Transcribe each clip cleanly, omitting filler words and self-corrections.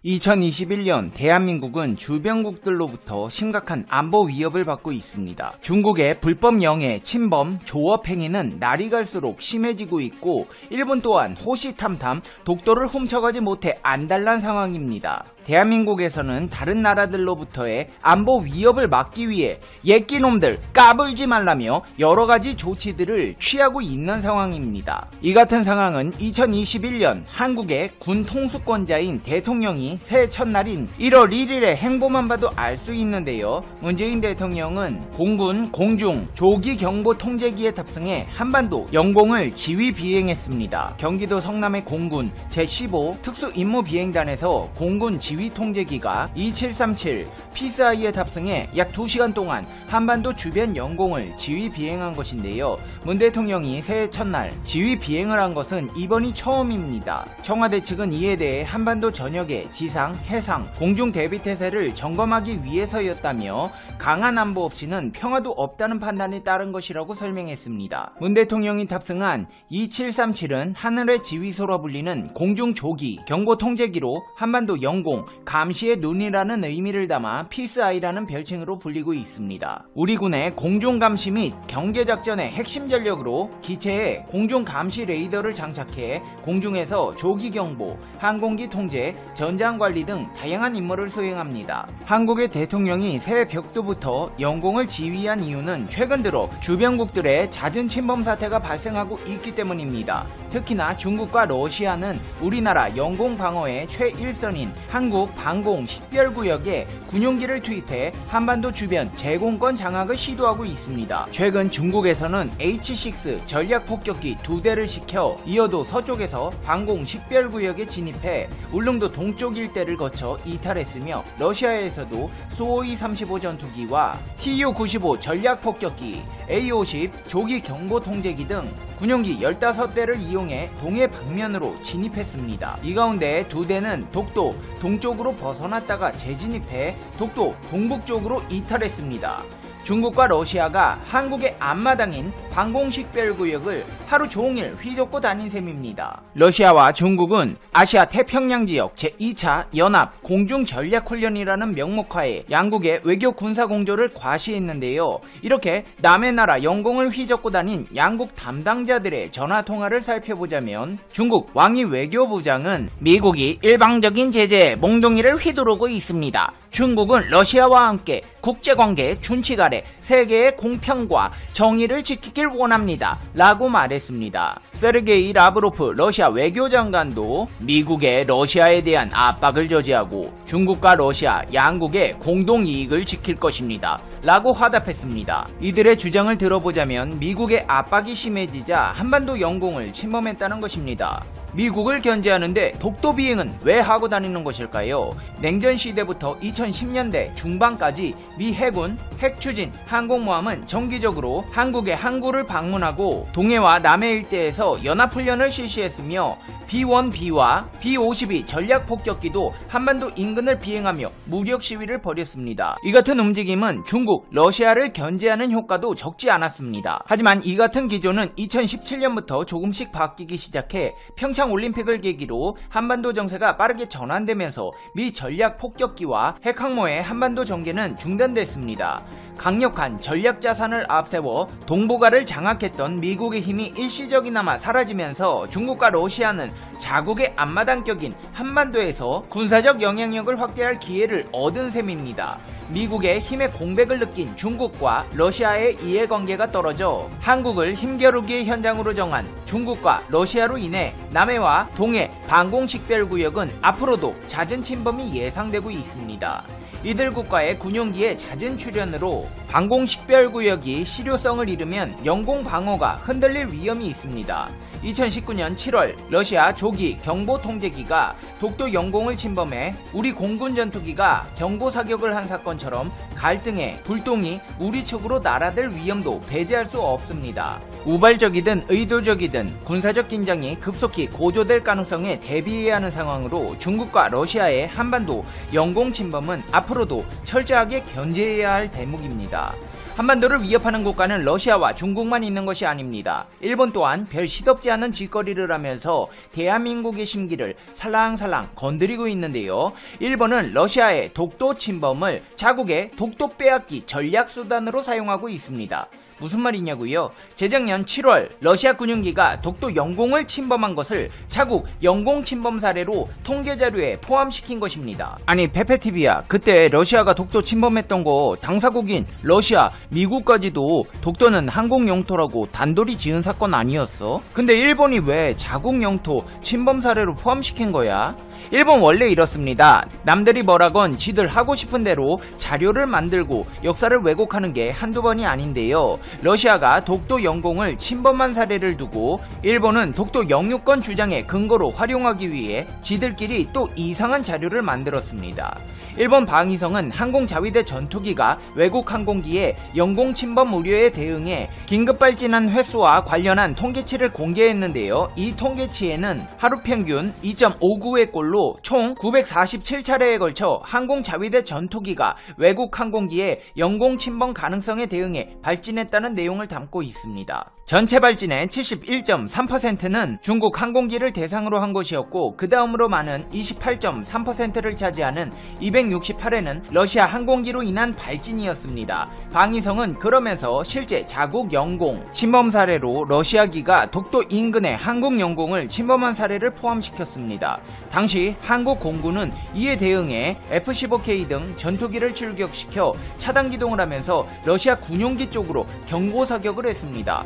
2021년 대한민국은 주변국들로부터 심각한 안보 위협을 받고 있습니다. 중국의 불법 영해, 침범, 조업 행위는 날이 갈수록 심해지고 있고 일본 또한 호시탐탐 독도를 훔쳐가지 못해 안달난 상황입니다. 대한민국에서는 다른 나라들로부터의 안보 위협을 막기 위해 옛끼놈들 까불지 말라며 여러가지 조치들을 취하고 있는 상황입니다. 이 같은 상황은 2021년 한국의 군 통수권자인 대통령이 새해 첫날인 1월 1일의 행보만 봐도 알 수 있는데요. 문재인 대통령은 공군, 공중, 조기 경보 통제기에 탑승해 한반도 영공을 지휘 비행했습니다. 경기도 성남의 공군 제15 특수임무비행단에서 공군 지휘 통제기가 2737 피스아이에 탑승해 약 2시간 동안 한반도 주변 영공을 지휘 비행한 것인데요. 문 대통령이 새해 첫날 지휘 비행을 한 것은 이번이 처음입니다. 청와대 측은 이에 대해 한반도 전역의 지상, 해상, 공중 대비태세를 점검하기 위해서였다며 강한 안보 없이는 평화도 없다는 판단에 따른 것이라고 설명했습니다. 문 대통령이 탑승한 2737은 하늘의 지휘소로 불리는 공중 조기 경보 통제기로 한반도 영공 감시의 눈이라는 의미를 담아 피스아이라는 별칭으로 불리고 있습니다. 우리 군의 공중 감시 및 경계 작전의 핵심 전력으로 기체에 공중 감시 레이더를 장착해 공중에서 조기 경보, 항공기 통제, 전장 관리 등 다양한 임무를 수행합니다. 한국의 대통령이 새해 벽두부터 영공을 지휘한 이유는 최근 들어 주변국들의 잦은 침범 사태가 발생하고 있기 때문입니다. 특히나 중국과 러시아는 우리나라 영공 방어의 최일선인 한국 방공 식별구역에 군용기를 투입해 한반도 주변 제공권 장악을 시도하고 있습니다. 최근 중국에서는 H6 전략 폭격기 2대를 시켜 이어도 서쪽에서 방공 식별구역에 진입해 울릉도 동쪽 일대를 거쳐 이탈했으며 러시아에서도 수호이 35 전투기와 Tu-95 전략 폭격기, A-50 조기 경보 통제기 등 군용기 15대를 이용해 동해 방면으로 진입했습니다. 이 가운데 2대는 독도 동쪽으로 벗어났다가 재진입해 독도 동북쪽으로 이탈했습니다. 중국과 러시아가 한국의 앞마당인 방공식별구역을 하루 종일 휘젓고 다닌 셈입니다. 러시아와 중국은 아시아 태평양 지역 제2차 연합 공중전략훈련이라는 명목하에 양국의 외교 군사공조를 과시했는데요. 이렇게 남의 나라 영공을 휘젓고 다닌 양국 담당자들의 전화통화를 살펴보자면 중국 왕이 외교부장은 미국이 일방적인 제재에 몽둥이를 휘두르고 있습니다. 중국은 러시아와 함께 국제관계 준칙 아래 세계의 공평과 정의를 지키길 원합니다. 라고 말했습니다. 세르게이 라브로프 러시아 외교장관도 미국의 러시아에 대한 압박을 저지하고 중국과 러시아 양국의 공동이익을 지킬 것입니다. 라고 화답했습니다. 이들의 주장을 들어보자면 미국의 압박이 심해지자 한반도 영공을 침범했다는 것입니다. 미국을 견제하는데 독도 비행은 왜 하고 다니는 것일까요? 냉전 시대부터 2010년대 중반까지 미 해군, 핵추진, 항공모함은 정기적으로 한국의 항구를 방문하고 동해와 남해 일대에서 연합훈련을 실시했으며 B-1B와 B-52 전략 폭격기도 한반도 인근을 비행하며 무력 시위를 벌였습니다. 이 같은 움직임은 중국, 러시아를 견제하는 효과도 적지 않았습니다. 하지만 이 같은 기조는 2017년부터 조금씩 바뀌기 시작해 평창 올림픽을 계기로 한반도 정세가 빠르게 전환되면서 미 전략 폭격기와 핵항모의 한반도 전개는 중단됐습니다. 강력한 전략 자산을 앞세워 동북아를 장악했던 미국의 힘이 일시적이나마 사라지면서 중국과 러시아는 자국의 앞마당격인 한반도에서 군사적 영향력을 확대할 기회를 얻은 셈입니다. 미국의 힘의 공백을 느낀 중국과 러시아의 이해관계가 떨어져 한국을 힘겨루기의 현장으로 정한 중국과 러시아로 인해 남해와 동해 방공식별구역은 앞으로도 잦은 침범이 예상되고 있습니다. 이들 국가의 군용기의 잦은 출현으로 방공식별구역이 실효성을 잃으면 영공 방어가 흔들릴 위험이 있습니다. 2019년 7월 러시아 조기 경보 통제기가 독도 영공을 침범해 우리 공군 전투기가 경보 사격을 한 사건처럼 갈등에 불똥이 우리 측으로 날아들 위험도 배제할 수 없습니다. 우발적이든 의도적이든 군사적 긴장이 급속히 고조될 가능성에 대비해야 하는 상황으로 중국과 러시아의 한반도 영공 침범은 앞으로도 철저하게 견제해야 할 대목입니다. 한반도를 위협하는 국가는 러시아와 중국만 있는 것이 아닙니다. 일본 또한 별 시덥지 않은 짓거리를 하면서 대한민국의 심기를 살랑살랑 건드리고 있는데요. 일본은 러시아의 독도 침범을 자국의 독도 빼앗기 전략수단으로 사용하고 있습니다. 무슨 말이냐고요? 재작년 7월 러시아 군용기가 독도 영공을 침범한 것을 자국 영공 침범 사례로 통계 자료에 포함시킨 것입니다. 아니 페페TV야, 그때 러시아가 독도 침범했던 거 당사국인 러시아, 미국까지도 독도는 한국 영토라고 단돌이 지은 사건 아니었어? 근데 일본이 왜 자국 영토 침범 사례로 포함시킨 거야? 일본 원래 이렇습니다. 남들이 뭐라건 지들 하고 싶은 대로 자료를 만들고 역사를 왜곡하는 게 한두 번이 아닌데요. 러시아가 독도 영공을 침범한 사례를 두고 일본은 독도 영유권 주장의 근거로 활용하기 위해 지들끼리 또 이상한 자료를 만들었습니다. 일본 방위성은 항공자위대 전투기가 외국 항공기의 영공 침범 우려에 대응해 긴급 발진한 횟수와 관련한 통계치를 공개했는데요. 이 통계치에는 하루 평균 2.59의 꼴로 총 947차례에 걸쳐 항공자위대 전투기가 외국 항공기의 영공 침범 가능성에 대응해 발진했다는 내용을 담고 있습니다. 전체 발진의 71.3%는 중국 항공기를 대상으로 한 것이었고 그 다음으로 많은 28.3%를 차지하는 268회는 러시아 항공기로 인한 발진이었습니다. 방위성은 그러면서 실제 자국 영공 침범 사례로 러시아기가 독도 인근의 한국 영공을 침범한 사례를 포함시켰습니다. 당시 한국 공군은 이에 대응해 F-15K 등 전투기를 출격시켜 차단 기동을 하면서 러시아 군용기 쪽으로 경고 사격을 했습니다.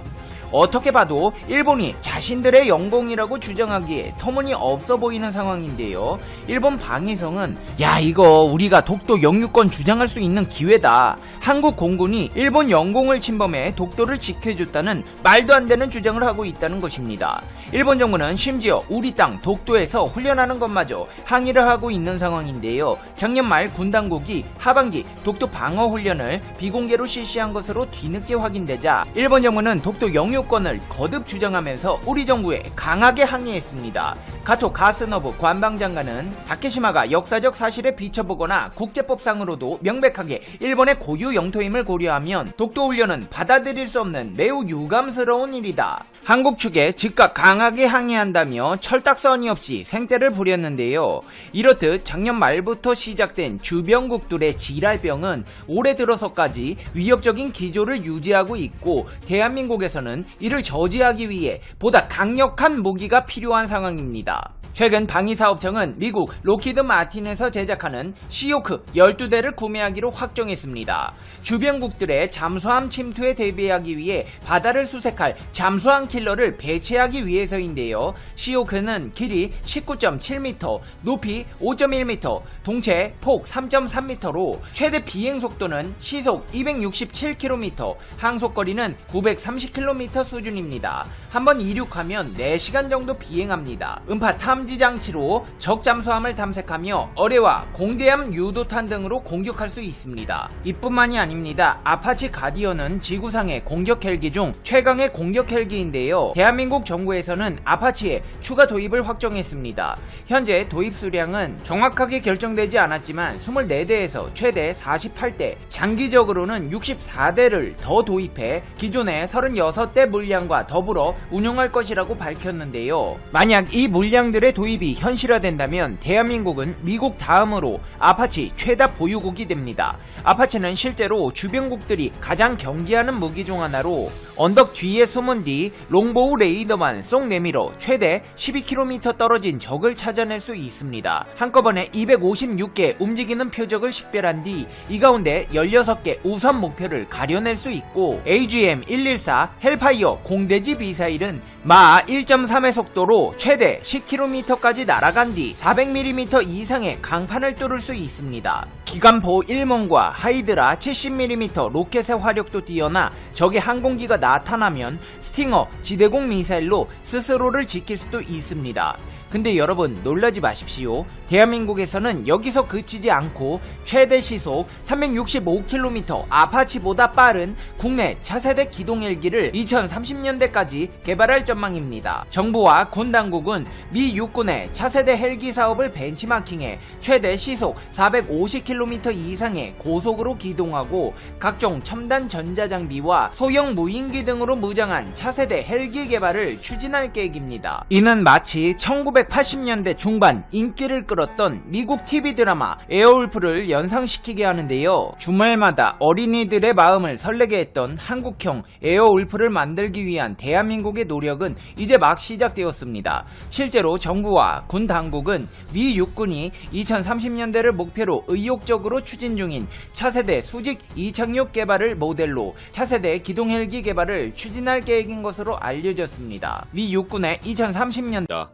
어떻게 봐도 일본이 자신들의 영공이라고 주장하기에 터무니없어 보이는 상황인데요. 일본 방위성은 야, 이거 우리가 독도 영유권 주장할 수 있는 기회다. 한국 공군이 일본 영공을 침범해 독도를 지켜줬다는 말도 안 되는 주장을 하고 있다는 것입니다. 일본 정부는 심지어 우리 땅 독도에서 훈련하는 것마저 항의를 하고 있는 상황인데요. 작년 말 군 당국이 하반기 독도 방어 훈련을 비공개로 실시한 것으로 뒤늦게 확인되자 일본 정부는 독도 영유권을 거듭 주장하면서 우리 정부에 강하게 항의했습니다. 가토 가스노부 관방장관은 다케시마가 역사적 사실에 비춰보거나 국제법상으로도 명백하게 일본의 고유 영토임을 고려하면 독도 훈련은 받아들일 수 없는 매우 유감스러운 일이다. 한국 측에 즉각 강하게 항의한다며 철딱서니 없이 생떼를 부렸는데요. 이렇듯 작년 말부터 시작된 주변국들의 지랄병은 올해 들어서까지 위협적인 기조를 유지하고 있고 대한민국에서는 이를 저지하기 위해 보다 강력한 무기가 필요한 상황입니다. 최근 방위사업청은 미국 로키드 마틴에서 제작하는 시오크 12대를 구매하기로 확정했습니다. 주변국들의 잠수함 침투에 대비하기 위해 바다를 수색할 잠수함 킬러를 배치하기 위해서인데요. 시오크는 길이 19.7m, 높이 5.1m, 동체 폭 3.3m로 최대 비행 속도는 시속 267km, 항속거리는 930km 수준입니다. 한번 이륙하면 4시간 정도 비행합니다. 음파 탐지 장치로 적 잠수함을 탐색하며 어뢰와 공대함 유도탄 등으로 공격할 수 있습니다. 이뿐만이 아닙니다. 아파치 가디언은 지구상의 공격 헬기 중 최강의 공격 헬기인데요. 대한민국 정부에서는 아파치의 추가 도입을 확정했습니다. 현재 도입 수량은 정확하게 결정되지 않았지만 24대에서 최대 48대, 장기적으로는 64대를 더 도입해 기존의 36대 물량과 더불어 운용할 것이라고 밝혔는데요. 만약 이 물량들의 도입이 현실화된다면 대한민국은 미국 다음으로 아파치 최다 보유국이 됩니다. 아파치는 실제로 주변국들이 가장 경계하는 무기 중 하나로 언덕 뒤에 숨은 뒤 롱보우 레이더만 쏙 내밀어 최대 12km 떨어진 적을 찾아낼 수 있습니다. 한꺼번에 256개 움직이는 표적을 식별한 뒤 이 가운데 16개 우선 목표를 가려낼 수 있고 AGM-114 헬파이어 공대지 미사일은 마 1.3의 속도로 최대 10km까지 날아간 뒤 400mm 이상의 강판을 뚫을 수 있습니다. 기관포 1몬과 하이드라 70mm 로켓의 화력도 뛰어나 적의 항공기가 나타나면 스팅어 지대공 미사일로 스스로를 지킬 수도 있습니다. 근데 여러분 놀라지 마십시오. 대한민국에서는 여기서 그치지 않고 최대 시속 365km 아파치보다 빠른 국내 차세대 기동 헬기를 2030년대까지 개발할 전망입니다. 정부와 군 당국은 미 육군의 차세대 헬기 사업을 벤치마킹해 최대 시속 450km 이상의 고속으로 기동하고 각종 첨단 전자장비와 소형 무인기 등으로 무장한 차세대 헬기 개발을 추진할 계획입니다. 이는 마치 1980년대 중반 인기를 끌었던 미국 TV 드라마 에어울프를 연상시키게 하는데요. 주말마다 어린이들의 마음을 설레게 했던 한국형 에어울프를 만들기 위한 대한민국의 노력은 이제 막 시작되었습니다. 실제로 정부와 군 당국은 미 육군이 2030년대를 목표로 의욕적으로 추진 중인 차세대 수직 이착륙 개발을 모델로 차세대 기동 헬기 개발을 추진할 계획인 것으로 알려졌습니다. 미 육군의 2030년대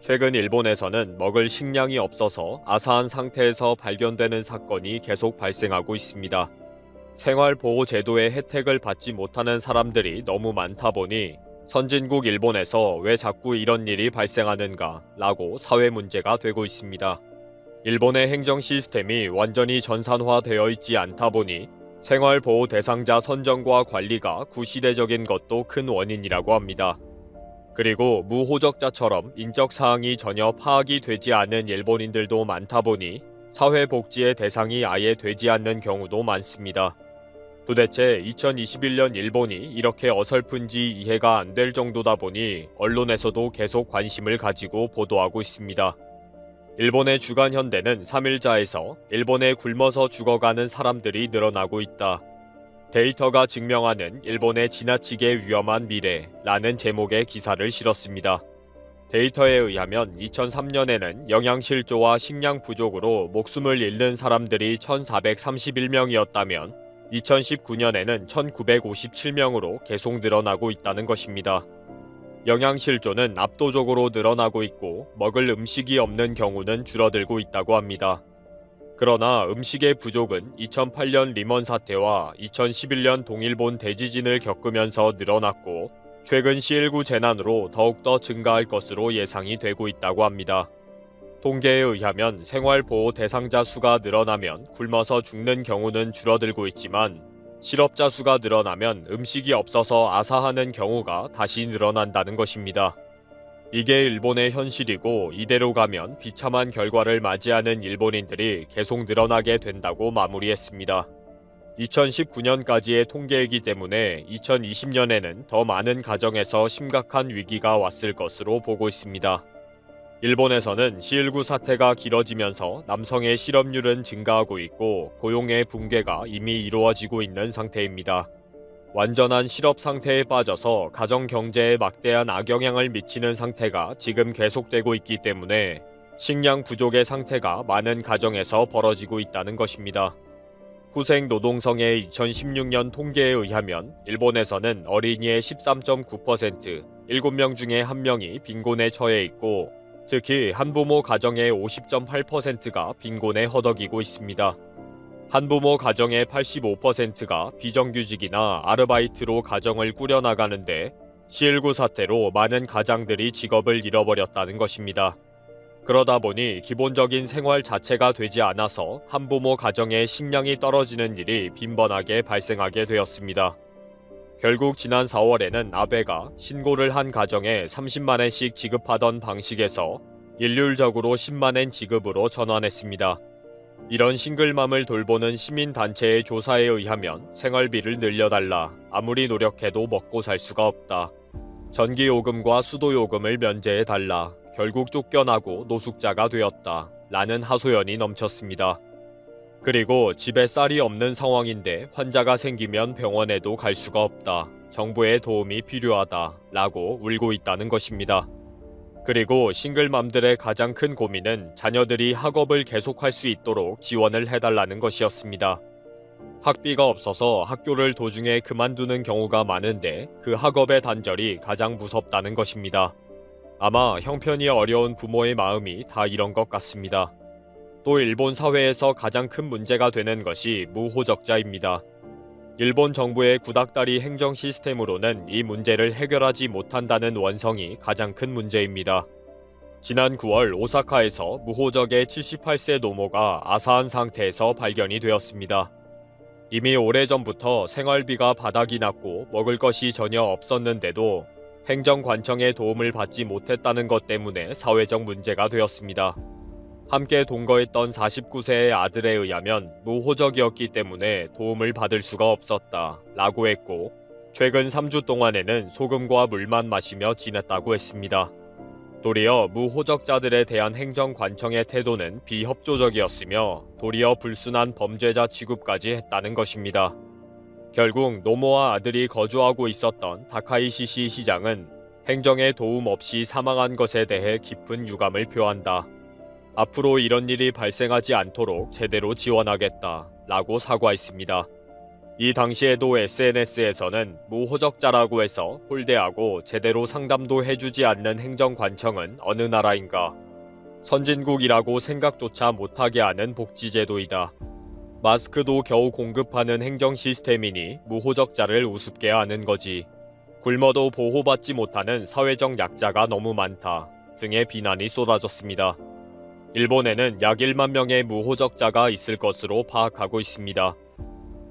최근 일본에서는 먹을 식량이 없어서 아사한 상태에서 발견되는 사건이 계속 발생하고 있습니다. 생활보호제도의 혜택을 받지 못하는 사람들이 너무 많다 보니 선진국 일본에서 왜 자꾸 이런 일이 발생하는가 라고 사회 문제가 되고 있습니다. 일본의 행정 시스템이 완전히 전산화되어 있지 않다 보니 생활보호 대상자 선정과 관리가 구시대적인 것도 큰 원인이라고 합니다. 그리고 무호적자처럼 인적사항이 전혀 파악이 되지 않은 일본인들도 많다 보니 사회복지의 대상이 아예 되지 않는 경우도 많습니다. 도대체 2021년 일본이 이렇게 어설픈지 이해가 안 될 정도다 보니 언론에서도 계속 관심을 가지고 보도하고 있습니다. 일본의 주간 현대는 3일자에서 일본에 굶어서 죽어가는 사람들이 늘어나고 있다. 데이터가 증명하는 일본의 지나치게 위험한 미래라는 제목의 기사를 실었습니다. 데이터에 의하면 2003년에는 영양실조와 식량 부족으로 목숨을 잃는 사람들이 1431명이었다면 2019년에는 1957명으로 계속 늘어나고 있다는 것입니다. 영양실조는 압도적으로 늘어나고 있고 먹을 음식이 없는 경우는 줄어들고 있다고 합니다. 그러나 음식의 부족은 2008년 리먼 사태와 2011년 동일본 대지진을 겪으면서 늘어났고 최근 C19 재난으로 더욱더 증가할 것으로 예상이 되고 있다고 합니다. 통계에 의하면 생활보호 대상자 수가 늘어나면 굶어서 죽는 경우는 줄어들고 있지만 실업자 수가 늘어나면 음식이 없어서 아사하는 경우가 다시 늘어난다는 것입니다. 이게 일본의 현실이고 이대로 가면 비참한 결과를 맞이하는 일본인들이 계속 늘어나게 된다고 마무리했습니다. 2019년까지의 통계이기 때문에 2020년에는 더 많은 가정에서 심각한 위기가 왔을 것으로 보고 있습니다. 일본에서는 C19 사태가 길어지면서 남성의 실업률은 증가하고 있고 고용의 붕괴가 이미 이루어지고 있는 상태입니다. 완전한 실업 상태에 빠져서 가정 경제에 막대한 악영향을 미치는 상태가 지금 계속되고 있기 때문에 식량 부족의 상태가 많은 가정에서 벌어지고 있다는 것입니다. 후생 노동성의 2016년 통계에 의하면 일본에서는 어린이의 13.9%, 7명 중에 1명이 빈곤에 처해 있고 특히 한부모 가정의 50.8%가 빈곤에 허덕이고 있습니다. 한부모 가정의 85%가 비정규직이나 아르바이트로 가정을 꾸려나가는데 C19 사태로 많은 가장들이 직업을 잃어버렸다는 것입니다. 그러다 보니 기본적인 생활 자체가 되지 않아서 한부모 가정의 식량이 떨어지는 일이 빈번하게 발생하게 되었습니다. 결국 지난 4월에는 아베가 신고를 한 가정에 30만엔씩 지급하던 방식에서 일률적으로 10만엔 지급으로 전환했습니다. 이런 싱글맘을 돌보는 시민단체의 조사에 의하면 생활비를 늘려달라, 아무리 노력해도 먹고 살 수가 없다. 전기요금과 수도요금을 면제해달라, 결국 쫓겨나고 노숙자가 되었다. 라는 하소연이 넘쳤습니다. 그리고 집에 쌀이 없는 상황인데 환자가 생기면 병원에도 갈 수가 없다. 정부의 도움이 필요하다. 라고 울고 있다는 것입니다. 그리고 싱글맘들의 가장 큰 고민은 자녀들이 학업을 계속할 수 있도록 지원을 해달라는 것이었습니다. 학비가 없어서 학교를 도중에 그만두는 경우가 많은데 그 학업의 단절이 가장 무섭다는 것입니다. 아마 형편이 어려운 부모의 마음이 다 이런 것 같습니다. 또 일본 사회에서 가장 큰 문제가 되는 것이 무호적자입니다. 일본 정부의 구닥다리 행정 시스템으로는 이 문제를 해결하지 못한다는 원성이 가장 큰 문제입니다. 지난 9월 오사카에서 무호적의 78세 노모가 아사한 상태에서 발견이 되었습니다. 이미 오래전부터 생활비가 바닥이 났고 먹을 것이 전혀 없었는데도 행정관청의 도움을 받지 못했다는 것 때문에 사회적 문제가 되었습니다. 함께 동거했던 49세의 아들에 의하면 무호적이었기 때문에 도움을 받을 수가 없었다 라고 했고, 최근 3주 동안에는 소금과 물만 마시며 지냈다고 했습니다. 도리어 무호적자들에 대한 행정관청의 태도는 비협조적이었으며 도리어 불순한 범죄자 취급까지 했다는 것입니다. 결국 노모와 아들이 거주하고 있었던 다카이시시 시장은 행정의 도움 없이 사망한 것에 대해 깊은 유감을 표한다. 앞으로 이런 일이 발생하지 않도록 제대로 지원하겠다 라고 사과했습니다. 이 당시에도 SNS에서는 무호적자라고 해서 홀대하고 제대로 상담도 해주지 않는 행정관청은 어느 나라인가, 선진국이라고 생각조차 못하게 하는 복지제도이다, 마스크도 겨우 공급하는 행정 시스템이니 무호적자를 우습게 하는 거지, 굶어도 보호받지 못하는 사회적 약자가 너무 많다 등의 비난이 쏟아졌습니다. 일본에는 약 1만 명의 무호적자가 있을 것으로 파악하고 있습니다.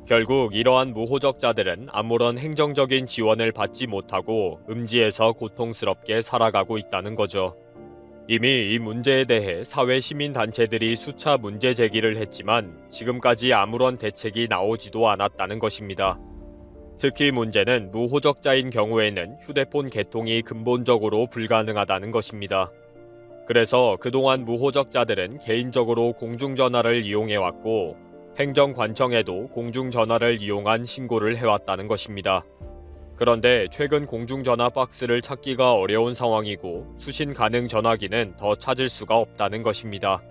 결국 이러한 무호적자들은 아무런 행정적인 지원을 받지 못하고 음지에서 고통스럽게 살아가고 있다는 거죠. 이미 이 문제에 대해 사회 시민단체들이 수차 문제 제기를 했지만 지금까지 아무런 대책이 나오지도 않았다는 것입니다. 특히 문제는 무호적자인 경우에는 휴대폰 개통이 근본적으로 불가능하다는 것입니다. 그래서 그동안 무호적자들은 개인적으로 공중전화를 이용해왔고, 행정관청에도 공중전화를 이용한 신고를 해왔다는 것입니다. 그런데 최근 공중전화 박스를 찾기가 어려운 상황이고 수신 가능 전화기는 더 찾을 수가 없다는 것입니다.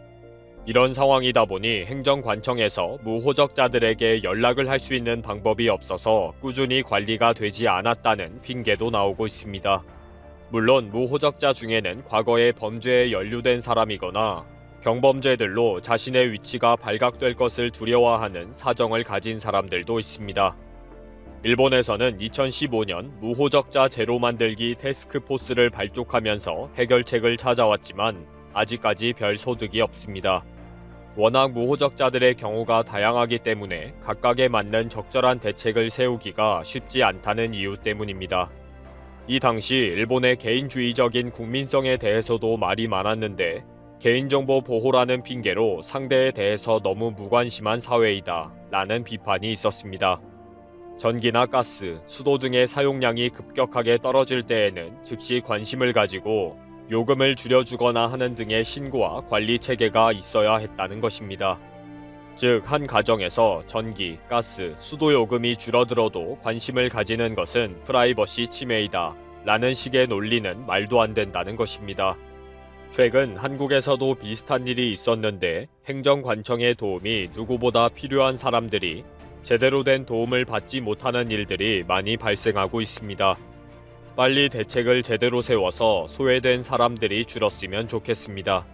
이런 상황이다 보니 행정관청에서 무호적자들에게 연락을 할 수 있는 방법이 없어서 꾸준히 관리가 되지 않았다는 핑계도 나오고 있습니다. 물론 무호적자 중에는 과거에 범죄에 연루된 사람이거나 경범죄들로 자신의 위치가 발각될 것을 두려워하는 사정을 가진 사람들도 있습니다. 일본에서는 2015년 무호적자 제로 만들기 태스크포스를 발족하면서 해결책을 찾아왔지만 아직까지 별 소득이 없습니다. 워낙 무호적자들의 경우가 다양하기 때문에 각각에 맞는 적절한 대책을 세우기가 쉽지 않다는 이유 때문입니다. 이 당시 일본의 개인주의적인 국민성에 대해서도 말이 많았는데, 개인정보 보호라는 핑계로 상대에 대해서 너무 무관심한 사회이다 라는 비판이 있었습니다. 전기나 가스, 수도 등의 사용량이 급격하게 떨어질 때에는 즉시 관심을 가지고 요금을 줄여주거나 하는 등의 신고와 관리 체계가 있어야 했다는 것입니다. 즉, 한 가정에서 전기, 가스, 수도 요금이 줄어들어도 관심을 가지는 것은 프라이버시 침해이다 라는 식의 논리는 말도 안 된다는 것입니다. 최근 한국에서도 비슷한 일이 있었는데 행정관청의 도움이 누구보다 필요한 사람들이 제대로 된 도움을 받지 못하는 일들이 많이 발생하고 있습니다. 빨리 대책을 제대로 세워서 소외된 사람들이 줄었으면 좋겠습니다.